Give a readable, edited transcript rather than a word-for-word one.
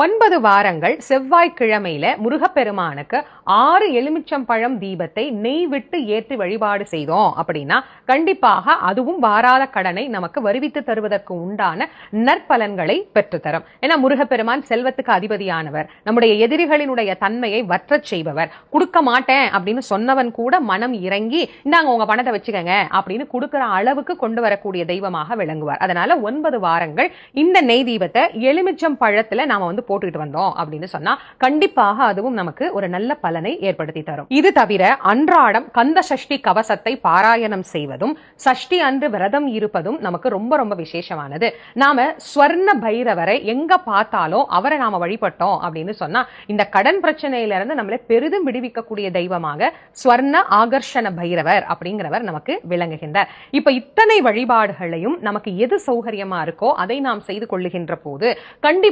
9 வாரங்கள் செவ்வாய்க்கிழமையில முருகப்பெருமானுக்கு 6 எலுமிச்சம்பழம் தீபத்தை நெய் விட்டு ஏற்றி வழிபாடு செய்தோம் அப்படின்னா கண்டிப்பாக அதுவும் வாராத கடனை நமக்கு வருவித்து தருவதற்கு உண்டான நற்பலன்களை பெற்றுத்தரும். ஏன்னா முருகப்பெருமான் செல்வத்துக்கு அதிபதியானவர், நம்முடைய எதிரிகளினுடைய தன்மையை வற்றச் செய்பவர். கொடுக்க மாட்டேன் அப்படின்னு சொன்னவன் கூட மனம் இறங்கி இந்தாங்க உங்க பணத்தை வச்சுக்கங்க அப்படின்னு கொடுக்கிற அளவுக்கு கொண்டு வரக்கூடிய தெய்வமாக விளங்குவார். அதனால 9 வாரங்கள் இந்த நெய் தீபத்தை எலுமிச்சம் பழத்துல நாம போட்டுக்கிட்டு வந்தோம் அப்படின்னு சொன்னா கண்டிப்பாக அதுவும் நமக்கு ஒரு நல்ல பலனை ஏற்படுத்தி தரும். இது தவிர அன்றாடம் கந்த சஷ்டி கவசத்தை பாராயணம் செய்வதும் சஷ்டி அன்று விரதம் இருப்பதும் நமக்கு ரொம்ப ரொம்ப விசேஷமானது. நாம ஸ்வர்ண பைரவரை எங்க பார்த்தாலும் அவரை நாம வழிபட்டோம் அப்படின்னு சொன்னா இந்த கடன் பிரச்சனையில இருந்து நம்மளை பெரிதும் விடுவிக்கக்கூடிய தெய்வமாக ஸ்வர்ண ஆகர்ஷண பைரவர் அப்படிங்கிறவர் நமக்கு விளங்குகின்றார். இப்ப இத்தனை வழிபாடுகளையும் நமக்கு எது சௌகரியமா இருக்கோ அதை நாம் செய்து கொள்ளுகின்ற போது கண்டிப்பா